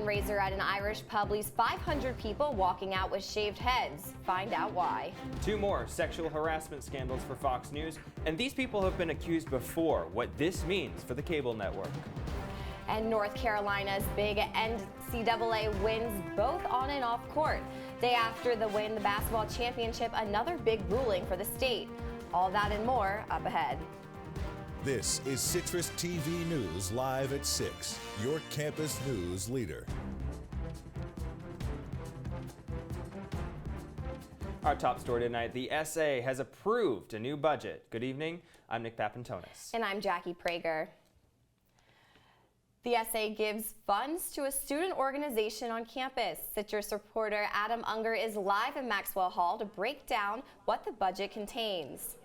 fundraiser at an Irish pub leaves 500 people walking out with shaved heads. Find out why. 2 more sexual harassment scandals for Fox News, and these people have been accused before. What this means for the cable network. And North Carolina's big NCAA wins both on and off court. Day after the win, the basketball championship, another big ruling for the state. All that and more up ahead. This is CitrusTV News live at 6, your campus news leader. Our top story tonight, the SA has approved a new budget. Good evening, I'm Nick Papantonis. And I'm Jackie Prager. The SA gives funds to a student organization on campus. Citrus reporter Adam Unger is live in Maxwell Hall to break down what the budget contains.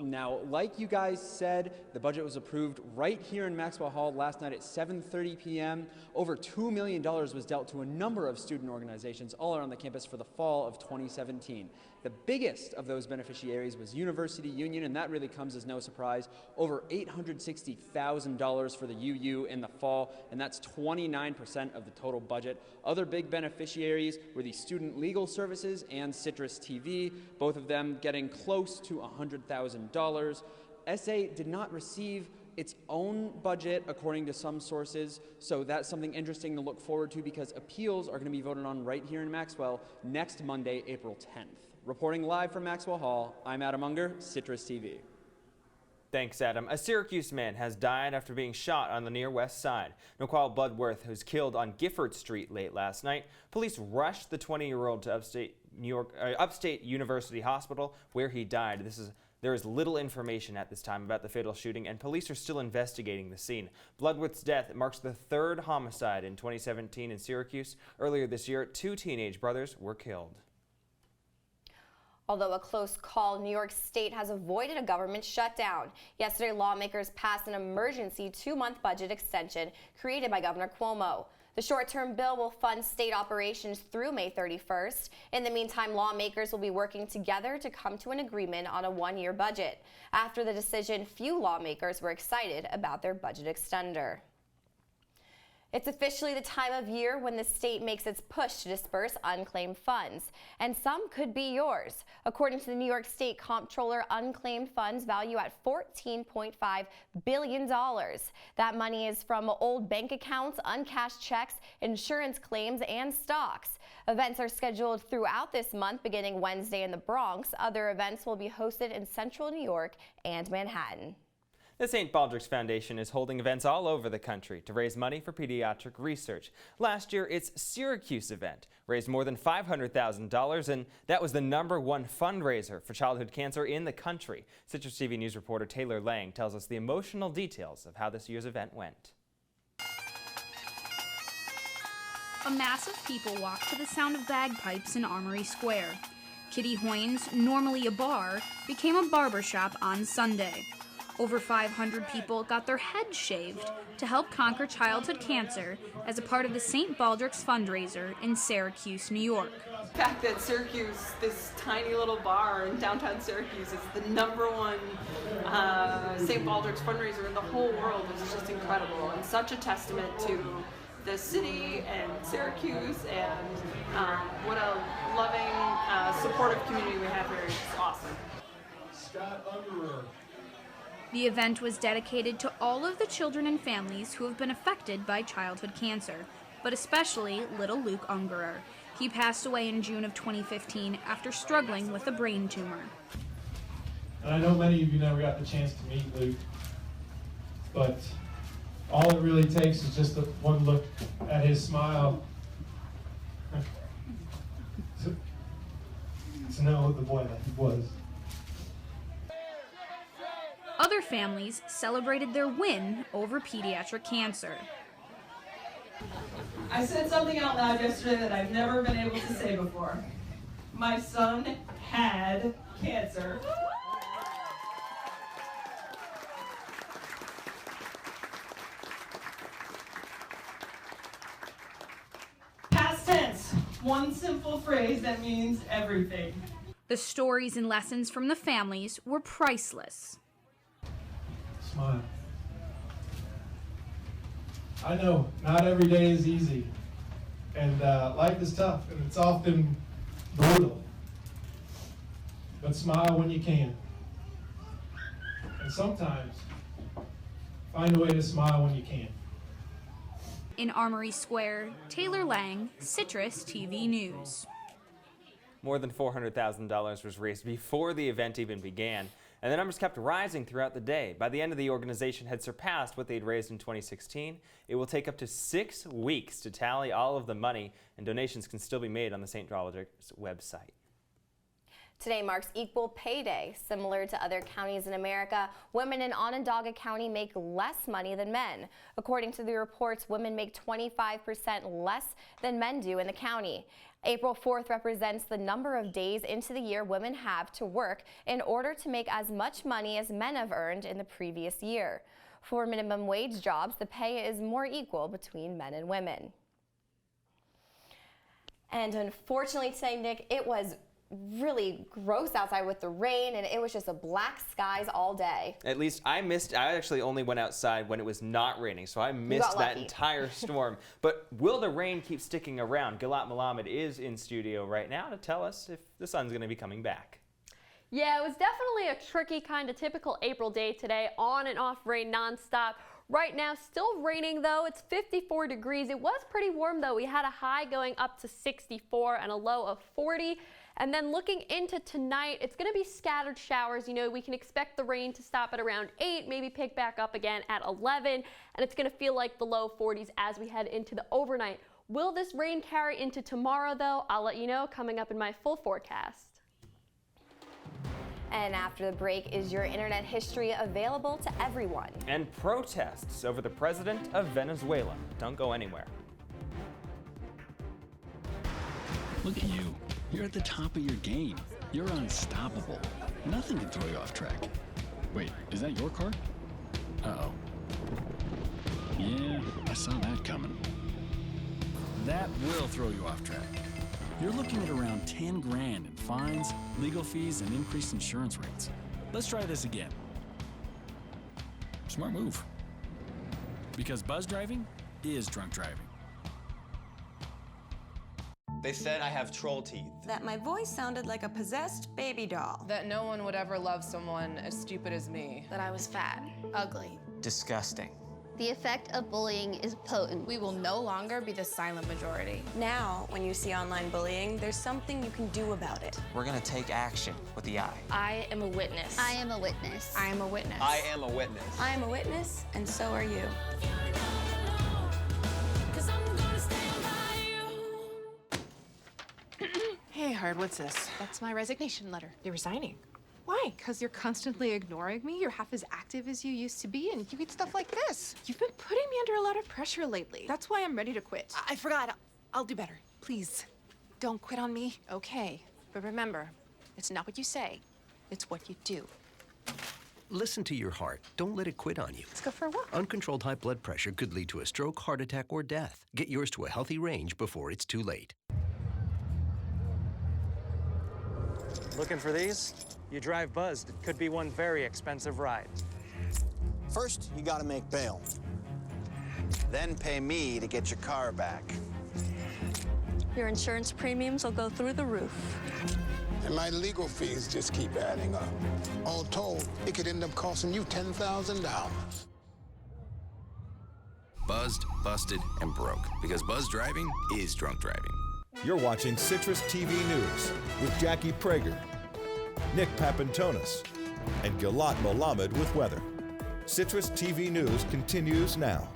Now, like you guys said, the budget was approved right here in Maxwell Hall last night at 7:30 p.m. Over $2 million was dealt to a number of student organizations all around the campus for the fall of 2017. The biggest of those beneficiaries was University Union, and that really comes as no surprise. Over $860,000 for the UU in the fall, and that's 29% of the total budget. Other big beneficiaries were the Student Legal Services and CitrusTV, both of them getting close to $100,000. SA did not receive its own budget, according to some sources, so that's something interesting to look forward to because appeals are going to be voted on right here in Maxwell next Monday, April 10th. Reporting live from Maxwell Hall, I'm Adam Unger, CitrusTV. Thanks, Adam. A Syracuse man has died after being shot on the near west side. Noqual Bloodworth was killed on Gifford Street late last night. Police rushed the 20-year-old to Upstate University Hospital, where he died. There is little information at this time about the fatal shooting, and police are still investigating the scene. Bloodworth's death marks the 3rd homicide in 2017 in Syracuse. Earlier this year, 2 teenage brothers were killed. Although a close call, New York State has avoided a government shutdown. Yesterday, lawmakers passed an emergency 2-month budget extension created by Governor Cuomo. The short-term bill will fund state operations through May 31st. In the meantime, lawmakers will be working together to come to an agreement on a 1-year budget. After the decision, few lawmakers were excited about their budget extender. It's officially the time of year when the state makes its push to disperse unclaimed funds, and some could be yours. According to the New York State Comptroller, unclaimed funds value at $14.5 billion. That money is from old bank accounts, uncashed checks, insurance claims, and stocks. Events are scheduled throughout this month, beginning Wednesday in the Bronx. Other events will be hosted in central New York and Manhattan. The St. Baldrick's Foundation is holding events all over the country to raise money for pediatric research. Last year, its Syracuse event raised more than $500,000, and that was the #1 fundraiser for childhood cancer in the country. CitrusTV News reporter Taylor Lang tells us the emotional details of how this year's event went. A mass of people walked to the sound of bagpipes in Armory Square. Kitty Hoyne's, normally a bar, became a barbershop on Sunday. Over 500 people got their heads shaved to help conquer childhood cancer as a part of the St. Baldrick's fundraiser in Syracuse, New York. The fact that Syracuse, this tiny little bar in downtown Syracuse, is the #1 St. Baldrick's fundraiser in the whole world is just incredible, and such a testament to the city and Syracuse and what a loving, supportive community we have here. It's awesome. Scott Unger. The event was dedicated to all of the children and families who have been affected by childhood cancer, but especially little Luke Ungerer. He passed away in June of 2015 after struggling with a brain tumor. And I know many of you never got the chance to meet Luke, but all it really takes is just one look at his smile to know the boy that he was. Other families celebrated their win over pediatric cancer. I said something out loud yesterday that I've never been able to say before. My son had cancer. Past tense, one simple phrase that means everything. The stories and lessons from the families were priceless. Smile. I know not every day is easy, and life is tough, and it's often brutal. But smile when you can. And sometimes, find a way to smile when you can. In Armory Square, Taylor Lang, Citrus TV News. More than $400,000 was raised before the event even began, and the numbers kept rising throughout the day. By the end, the organization had surpassed what they'd raised in 2016. It will take up to 6 weeks to tally all of the money, and donations can still be made on the St. Baldrick's website. Today marks Equal Pay Day. Similar to other counties in America, women in Onondaga County make less money than men. According to the reports, women make 25% less than men do in the county. April 4th represents the number of days into the year women have to work in order to make as much money as men have earned in the previous year. For minimum wage jobs, the pay is more equal between men and women. And unfortunately today, Nick, it was really gross outside with the rain, and it was just a black skies all day. At least I actually only went outside when it was not raining, so I missed that entire storm. But will the rain keep sticking around? Gilat Melamed is in studio right now to tell us if the sun's going to be coming back. Yeah, it was definitely a tricky kind of typical April day today, on and off rain nonstop. Right now, still raining though. It's 54 degrees. It was pretty warm though. We had a high going up to 64 and a low of 40. And then looking into tonight, it's going to be scattered showers. You know, we can expect the rain to stop at around 8, maybe pick back up again at 11. And it's going to feel like the low 40s as we head into the overnight. Will this rain carry into tomorrow though? I'll let you know coming up in my full forecast. And after the break, is your internet history available to everyone? And protests over the president of Venezuela. Don't go anywhere. Look at you. You're at the top of your game. You're unstoppable. Nothing can throw you off track. Wait, is that your car? Uh-oh. Yeah, I saw that coming. That will throw you off track. You're looking at around 10 grand in fines, legal fees, and increased insurance rates. Let's try this again. Smart move. Because buzz driving is drunk driving. They said I have troll teeth. That my voice sounded like a possessed baby doll. That no one would ever love someone as stupid as me. That I was fat, ugly. Disgusting. The effect of bullying is potent. We will no longer be the silent majority. Now, when you see online bullying, there's something you can do about it. We're gonna take action with the I. I am a witness. I am a witness. I am a witness. I am a witness. I am a witness, and so are you. Hey, Hard, what's this? That's my resignation letter. You're resigning. Why? Because you're constantly ignoring me? You're half as active as you used to be, and you get stuff like this. You've been putting me under a lot of pressure lately. That's why I'm ready to quit. I forgot. I'll do better. Please, don't quit on me. Okay. But remember, it's not what you say. It's what you do. Listen to your heart. Don't let it quit on you. Let's go for a walk. Uncontrolled high blood pressure could lead to a stroke, heart attack, or death. Get yours to a healthy range before it's too late. Looking for these? You drive buzzed. It could be one very expensive ride. First, you gotta make bail. Then pay me to get your car back. Your insurance premiums will go through the roof. And my legal fees just keep adding up. All told, it could end up costing you $10,000. Buzzed, busted, and broke. Because buzz driving is drunk driving. You're watching Citrus TV News with Jackie Prager, Nick Papantonis, and Gilat Melamed with weather. Citrus TV News continues now.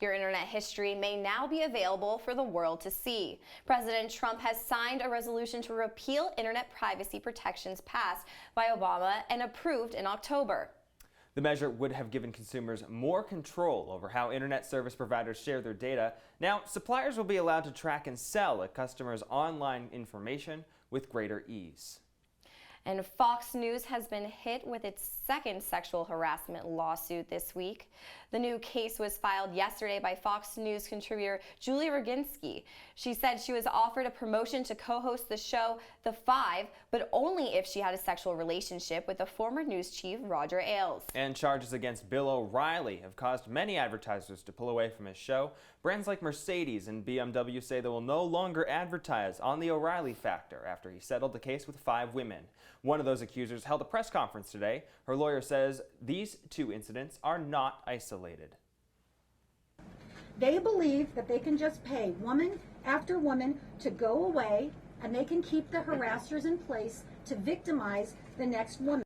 Your internet history may now be available for the world to see. President Trump has signed a resolution to repeal internet privacy protections passed by Obama and approved in October. The measure would have given consumers more control over how internet service providers share their data. Now, suppliers will be allowed to track and sell a customer's online information with greater ease. And Fox News has been hit with its second sexual harassment lawsuit this week. The new case was filed yesterday by Fox News contributor Julie Roginski. She said she was offered a promotion to co-host the show The Five, but only if she had a sexual relationship with the former news chief Roger Ailes. And charges against Bill O'Reilly have caused many advertisers to pull away from his show. Brands like Mercedes and BMW say they will no longer advertise on the O'Reilly factor after he settled the case with 5 women. One of those accusers held a press conference today. Her lawyer says these 2 incidents are not isolated. They believe that they can just pay woman after woman to go away, and they can keep the harassers in place to victimize the next woman.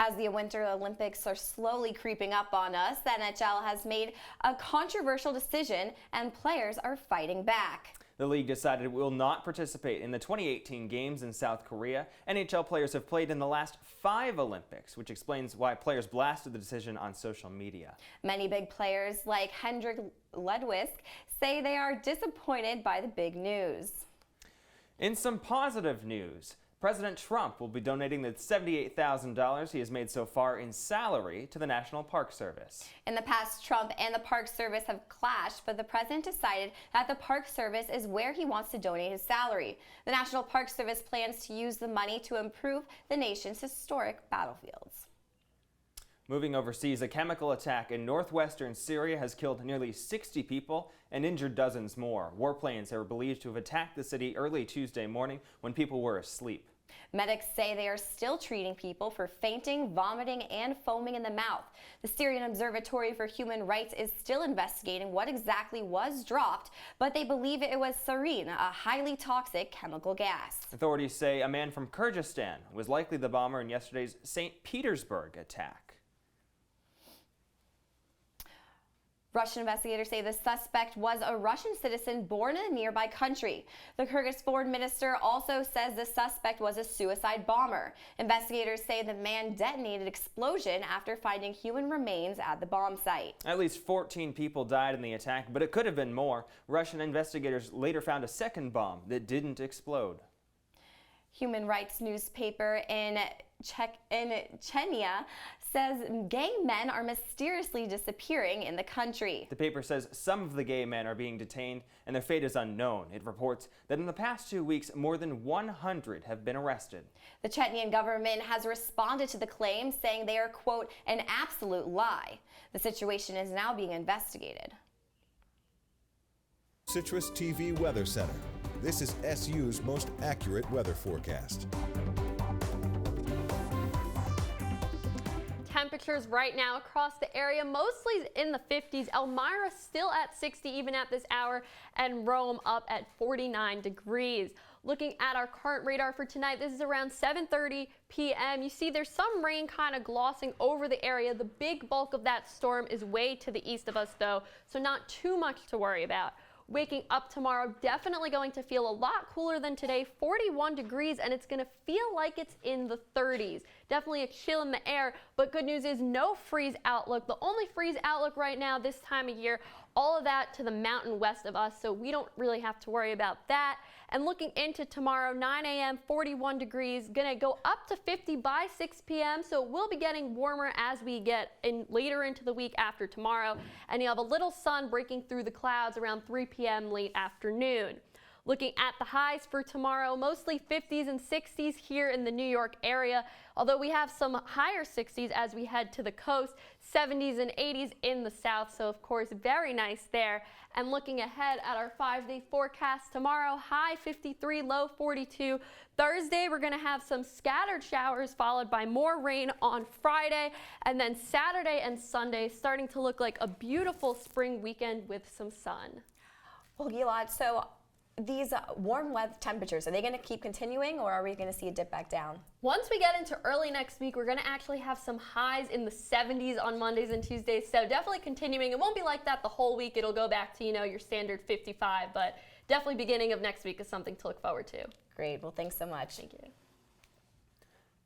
As the Winter Olympics are slowly creeping up on us, the NHL has made a controversial decision and players are fighting back. The league decided it will not participate in the 2018 games in South Korea. NHL players have played in the last 5 Olympics, which explains why players blasted the decision on social media. Many big players like Hendrik Ludwig say they are disappointed by the big news. In some positive news, President Trump will be donating the $78,000 he has made so far in salary to the National Park Service. In the past, Trump and the Park Service have clashed, but the president decided that the Park Service is where he wants to donate his salary. The National Park Service plans to use the money to improve the nation's historic battlefields. Moving overseas, a chemical attack in northwestern Syria has killed nearly 60 people and injured dozens more. Warplanes are believed to have attacked the city early Tuesday morning when people were asleep. Medics say they are still treating people for fainting, vomiting, and foaming in the mouth. The Syrian Observatory for Human Rights is still investigating what exactly was dropped, but they believe it was sarin, a highly toxic chemical gas. Authorities say a man from Kyrgyzstan was likely the bomber in yesterday's St. Petersburg attack. Russian investigators say the suspect was a Russian citizen born in a nearby country. The Kyrgyz foreign minister also says the suspect was a suicide bomber. Investigators say the man detonated explosion after finding human remains at the bomb site. At least 14 people died in the attack, but it could have been more. Russian investigators later found a second bomb that didn't explode. Human rights newspaper in Chechnya says gay men are mysteriously disappearing in the country. The paper says some of the gay men are being detained and their fate is unknown. It reports that in the past 2 weeks, more than 100 have been arrested. The Chetnian government has responded to the claim, saying they are, quote, an absolute lie. The situation is now being investigated. CitrusTV Weather Center. This is SU's most accurate weather forecast. Temperatures right now across the area, mostly in the 50s. Elmira still at 60 even at this hour, and Rome up at 49 degrees. Looking at our current radar for tonight, this is around 7:30 p.m. You see there's some rain kind of glossing over the area. The big bulk of that storm is way to the east of us though, so not too much to worry about. Waking up tomorrow, definitely going to feel a lot cooler than today, 41 degrees, and it's going to feel like it's in the 30s. Definitely a chill in the air, but good news is no freeze outlook. The only freeze outlook right now this time of year, all of that to the mountain west of us, so we don't really have to worry about that. And looking into tomorrow, 9 a.m., 41 degrees, going to go up to 50 by 6 p.m., so it will be getting warmer as we get later into the week after tomorrow. And you have a little sun breaking through the clouds around 3 p.m. late afternoon. Looking at the highs for tomorrow, mostly 50s and 60s here in the New York area, although we have some higher 60s as we head to the coast, 70s and 80s in the south, so of course very nice there. And looking ahead at our 5-day forecast tomorrow, high 53, low 42. Thursday, we're going to have some scattered showers followed by more rain on Friday, and then Saturday and Sunday starting to look like a beautiful spring weekend with some sun. Well, Gilat, so these warm weather temperatures, are they going to keep continuing, or are we going to see a dip back down? Once we get into early next week, we're going to actually have some highs in the 70s on Mondays and Tuesdays, so definitely continuing. It won't be like that the whole week. It'll go back to, you know, your standard 55, but definitely beginning of next week is something to look forward to. Great. Well, thanks so much. Thank you.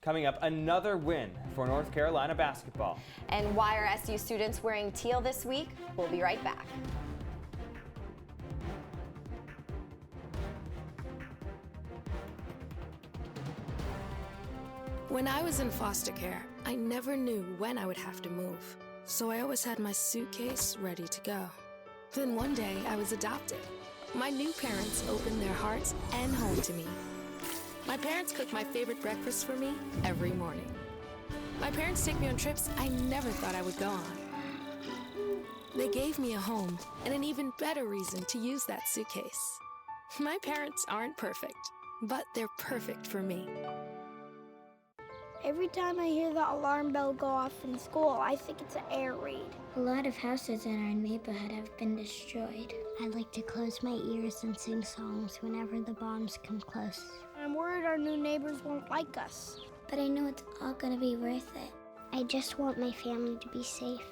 Coming up, another win for North Carolina basketball. And why are SU students wearing teal this week? We'll be right back. When I was in foster care, I never knew when I would have to move, so I always had my suitcase ready to go. Then one day, I was adopted. My new parents opened their hearts and home to me. My parents cook my favorite breakfast for me every morning. My parents take me on trips I never thought I would go on. They gave me a home and an even better reason to use that suitcase. My parents aren't perfect, but they're perfect for me. Every time I hear the alarm bell go off in school, I think it's an air raid. A lot of houses in our neighborhood have been destroyed. I like to close my ears and sing songs whenever the bombs come close. I'm worried our new neighbors won't like us. But I know it's all gonna be worth it. I just want my family to be safe.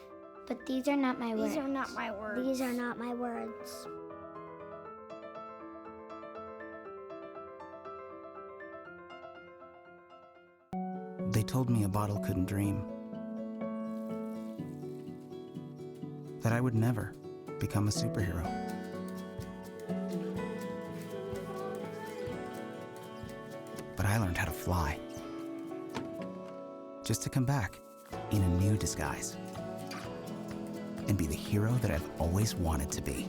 But these are not my words. These are not my words. These are not my words. They told me a bottle couldn't dream. That I would never become a superhero. But I learned how to fly. Just to come back in a new disguise. And be the hero that I've always wanted to be.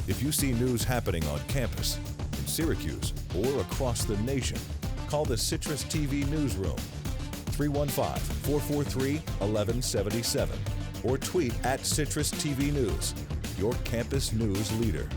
If you see news happening on campus, in Syracuse, or across the nation, call the Citrus TV newsroom, 315-443-1177, or tweet at Citrus TV News, your campus news leader.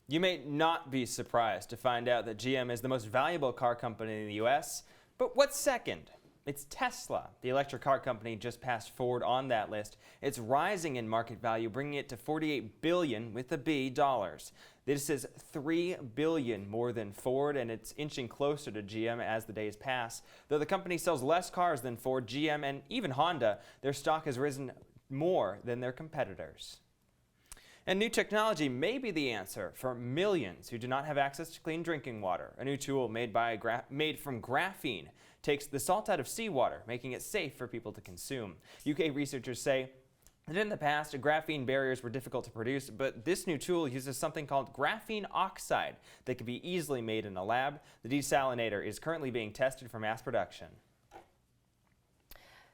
You may not be surprised to find out that GM is the most valuable car company in the U.S., but what's second? It's Tesla. The electric car company just passed Ford on that list. It's rising in market value, bringing it to $48 billion with a B dollars. This is $3 billion more than Ford, and it's inching closer to GM as the days pass. Though the company sells less cars than Ford, GM, and even Honda, their stock has risen more than their competitors. And new technology may be the answer for millions who do not have access to clean drinking water. A new tool made from graphene takes the salt out of seawater, making it safe for people to consume. UK researchers say that in the past, graphene barriers were difficult to produce, but this new tool uses something called graphene oxide that can be easily made in a lab. The desalinator is currently being tested for mass production.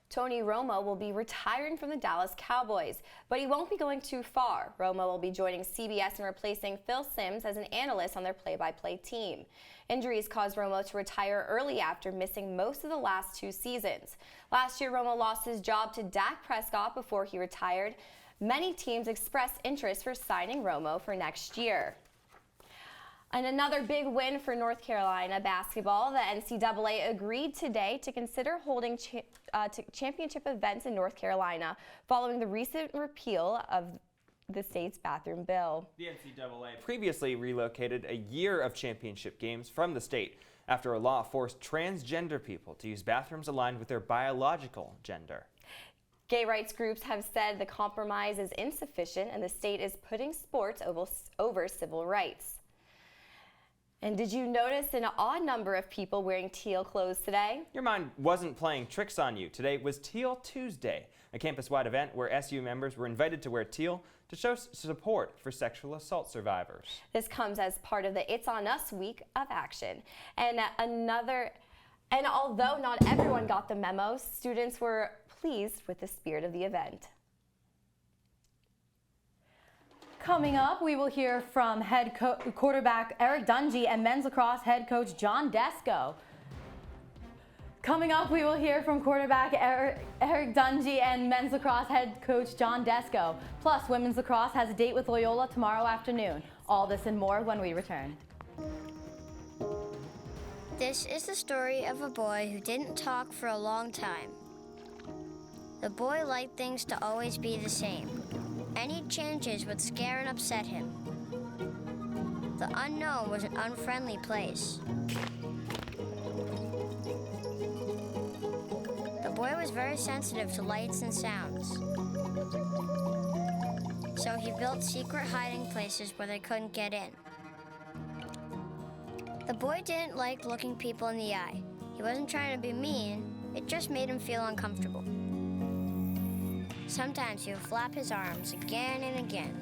Tony Romo will be retiring from the Dallas Cowboys, but he won't be going too far. Romo will be joining CBS and replacing Phil Simms as an analyst on their play-by-play team. Injuries caused Romo to retire early after missing most of the last 2 seasons. Last year, Romo lost his job to Dak Prescott before he retired. Many teams expressed interest for signing Romo for next year. And another big win for North Carolina basketball. The NCAA agreed today to consider holding championship events in North Carolina following the recent repeal of the state's bathroom bill. The NCAA previously relocated a year of championship games from the state after a law forced transgender people to use bathrooms aligned with their biological gender. Gay rights groups have said the compromise is insufficient and the state is putting sports over civil rights. And did you notice an odd number of people wearing teal clothes today? Your mind wasn't playing tricks on you. Today was Teal Tuesday, a campus-wide event where SU members were invited to wear teal to show support for sexual assault survivors. This comes as part of the It's On Us week of action. And although not everyone got the memo, students were pleased with the spirit of the event. Coming up, we will hear from head quarterback Eric Dungy and men's lacrosse head coach John Desko. Coming up, we will hear from quarterback Eric Dungy and men's lacrosse head coach John Desko. Plus, women's lacrosse has a date with Loyola tomorrow afternoon. All this and more when we return. This is the story of a boy who didn't talk for a long time. The boy liked things to always be the same. Any changes would scare and upset him. The unknown was an unfriendly place. The boy was very sensitive to lights and sounds. So he built secret hiding places where they couldn't get in. The boy didn't like looking people in the eye. He wasn't trying to be mean, it just made him feel uncomfortable. Sometimes he would flap his arms again and again.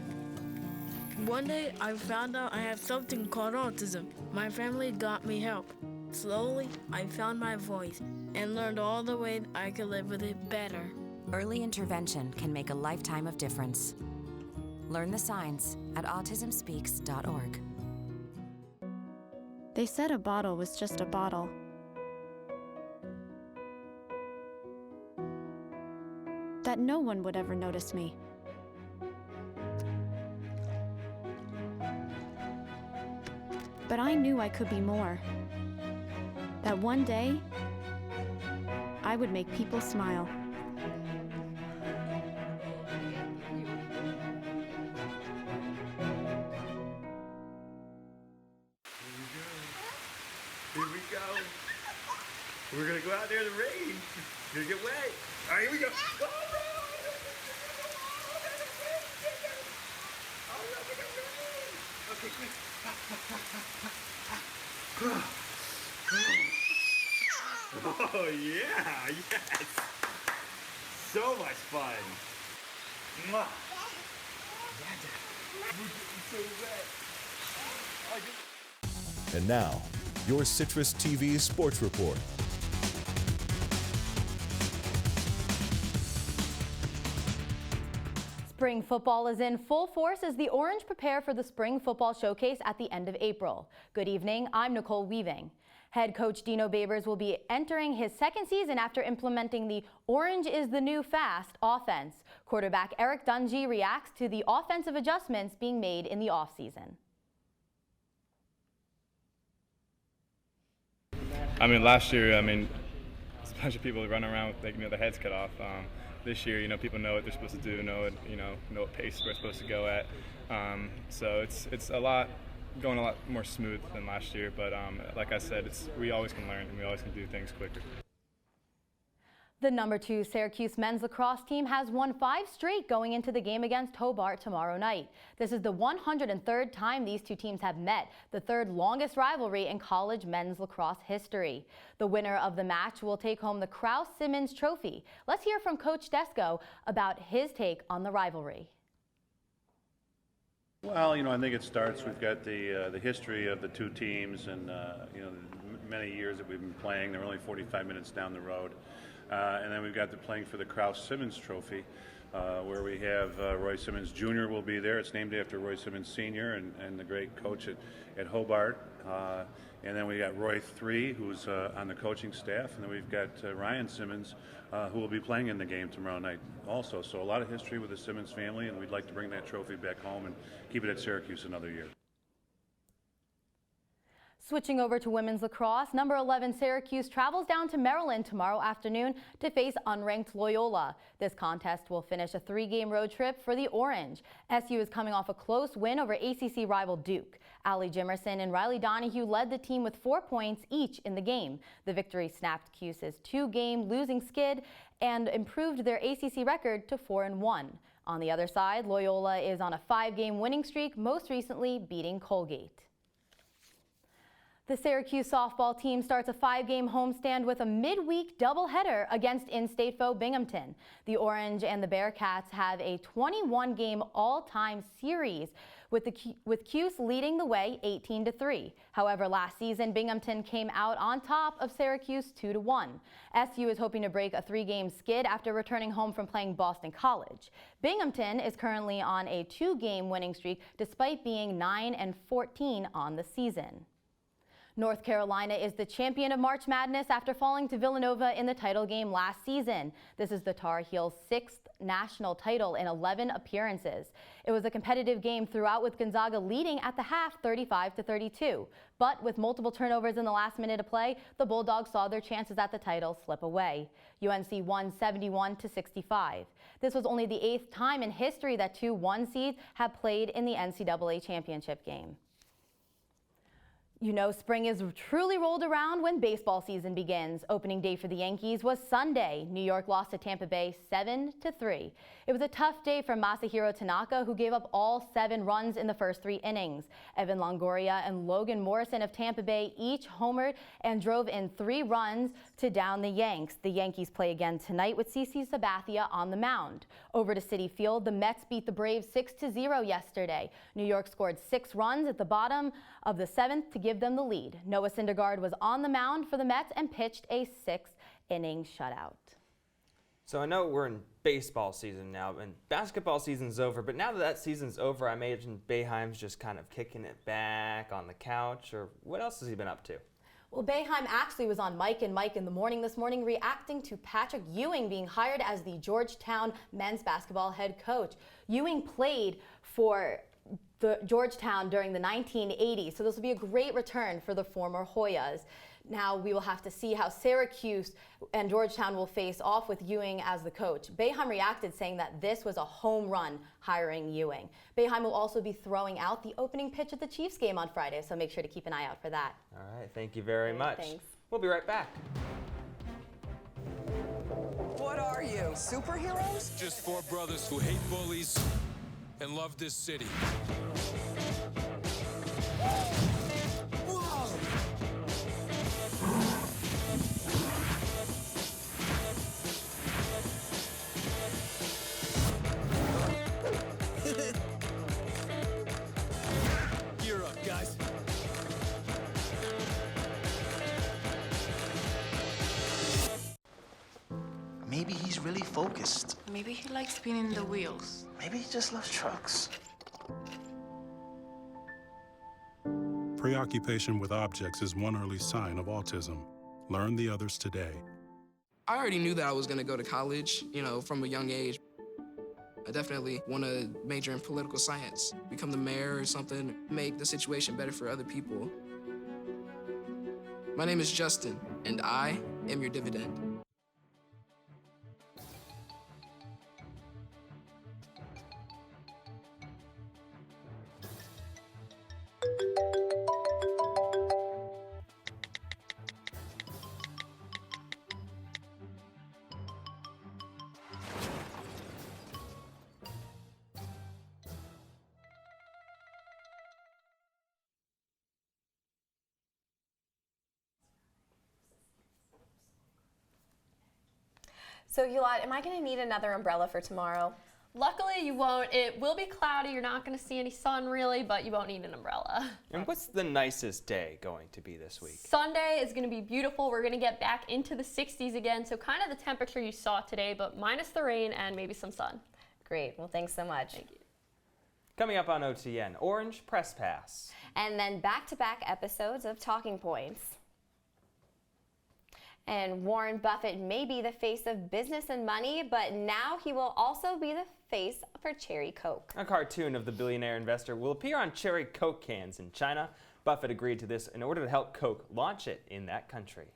One day, I found out I have something called autism. My family got me help. Slowly, I found my voice and learned all the ways I could live with it better. Early intervention can make a lifetime of difference. Learn the signs at autismspeaks.org. They said a bottle was just a bottle. That no one would ever notice me. But I knew I could be more. That one day, I would make people smile. Here we go. We're gonna go out there in the rain. Gonna get wet. All right, here we go. Go, okay, quick. Oh yeah, yes. So much fun. Mwah. We're getting so wet. And now, your Citrus TV Sports Report. Spring football is in full force as the Orange prepare for the Spring Football Showcase at the end of April. Good evening, I'm Nicole Weaving. Head coach Dino Babers will be entering his second season after implementing the Orange is the New Fast offense. Quarterback Eric Dungy reacts to the offensive adjustments being made in the offseason. Last year, a bunch of people running around with their heads cut off. This year, people know what they're supposed to do, know what pace we're supposed to go at. So it's going a lot more smooth than last year. But like I said, we always can learn and we always can do things quicker. The number 2 Syracuse men's lacrosse team has won 5 straight going into the game against Hobart tomorrow night. This is the 103rd time these two teams have met, the 3rd longest rivalry in college men's lacrosse history. The winner of the match will take home the Krause-Simmons Trophy. Let's hear from Coach Desko about his take on the rivalry. Well, I think it starts, we've got the history of the two teams and, many years that we've been playing. They're only 45 minutes down the road. And then we've got the playing for the Krause-Simmons Trophy, where we have Roy Simmons Jr. will be there. It's named after Roy Simmons Sr. and the great coach at Hobart. And then we got Roy III, who's on the coaching staff. And then we've got Ryan Simmons, who will be playing in the game tomorrow night also. So a lot of history with the Simmons family, and we'd like to bring that trophy back home and keep it at Syracuse another year. Switching over to women's lacrosse, number 11 Syracuse travels down to Maryland tomorrow afternoon to face unranked Loyola. This contest will finish a 3-game road trip for the Orange. SU is coming off a close win over ACC rival Duke. Allie Jimerson and Riley Donahue led the team with 4 points each in the game. The victory snapped Cuse's 2-game losing skid and improved their ACC record to 4-1. On the other side, Loyola is on a 5-game winning streak, most recently beating Colgate. The Syracuse softball team starts a 5-game homestand with a midweek doubleheader against in-state foe Binghamton. The Orange and the Bearcats have a 21-game all-time series, with Cuse leading the way 18-3. However, last season, Binghamton came out on top of Syracuse 2-1. SU is hoping to break a 3-game skid after returning home from playing Boston College. Binghamton is currently on a 2-game winning streak despite being 9-14 on the season. North Carolina is the champion of March Madness after falling to Villanova in the title game last season. This is the Tar Heels' 6th national title in 11 appearances. It was a competitive game throughout, with Gonzaga leading at the half 35-32. But with multiple turnovers in the last minute of play, the Bulldogs saw their chances at the title slip away. UNC won 71-65. This was only the 8th time in history that 2 1 seeds have played in the NCAA championship game. You know, spring is truly rolled around when baseball season begins. Opening day for the Yankees was Sunday. New York lost to Tampa Bay 7-3. It was a tough day for Masahiro Tanaka, who gave up all 7 runs in the first 3 innings. Evan Longoria and Logan Morrison of Tampa Bay each homered and drove in 3 runs to down the Yanks. The Yankees play again tonight with CC Sabathia on the mound. Over to Citi Field, the Mets beat the Braves 6-0 yesterday. New York scored 6 runs at the bottom of the 7th to give them the lead. Noah Syndergaard was on the mound for the Mets and pitched a 6-inning shutout. So I know we're in baseball season now, and basketball season's over, but now that that season's over, I imagine Boeheim's just kind of kicking it back on the couch, or what else has he been up to? Well, Boeheim actually was on Mike and Mike in the morning this morning, reacting to Patrick Ewing being hired as the Georgetown men's basketball head coach. Ewing played for the Georgetown during the 1980s, so this will be a great return for the former Hoyas. Now we will have to see how Syracuse and Georgetown will face off with Ewing as the coach. Boeheim reacted, saying that this was a home run hiring Ewing. Boeheim will also be throwing out the opening pitch at the Chiefs game on Friday, so make sure to keep an eye out for that. All right, thank you very much. Thanks. We'll be right back. What are you, superheroes? Just 4 brothers who hate bullies and love this city. Gear up, guys. Maybe he's really focused. Maybe he likes spinning the wheels. Maybe he just loves trucks. Preoccupation with objects is one early sign of autism. Learn the others today. I already knew that I was going to go to college, from a young age. I definitely want to major in political science, become the mayor or something, make the situation better for other people. My name is Justin, and I am your dividend. So Gilat, am I going to need another umbrella for tomorrow? Luckily, you won't. It will be cloudy. You're not going to see any sun really, but you won't need an umbrella. And what's the nicest day going to be this week? Sunday is going to be beautiful. We're going to get back into the 60s again, so kind of the temperature you saw today, but minus the rain and maybe some sun. Great. Well, thanks so much. Thank you. Coming up on OTN, Orange Press Pass. And then back-to-back episodes of Talking Points. And Warren Buffett may be the face of business and money, but now he will also be the face for Cherry Coke. A cartoon of the billionaire investor will appear on Cherry Coke cans in China. Buffett agreed to this in order to help Coke launch it in that country.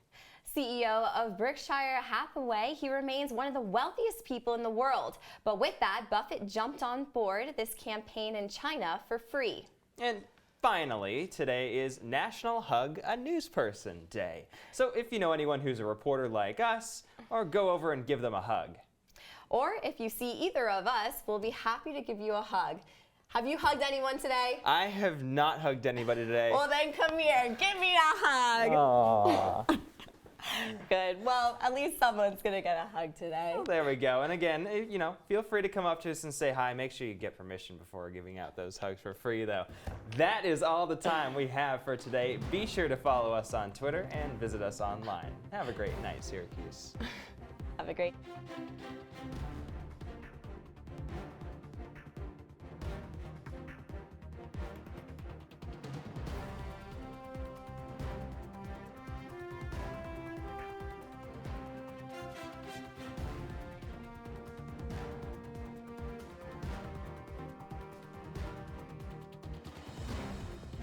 CEO of Berkshire Hathaway, he remains one of the wealthiest people in the world. But with that, Buffett jumped on board this campaign in China for free. And finally, today is National Hug a Newsperson Day. So if you know anyone who's a reporter like us, or go over and give them a hug. Or if you see either of us, we'll be happy to give you a hug. Have you hugged anyone today? I have not hugged anybody today. Well, then come here. Give me a hug. Aww. Good. Well, at least someone's going to get a hug today. Well, there we go. And again, feel free to come up to us and say hi. Make sure you get permission before giving out those hugs for free, though. That is all the time we have for today. Be sure to follow us on Twitter and visit us online. Have a great night, Syracuse. Have a great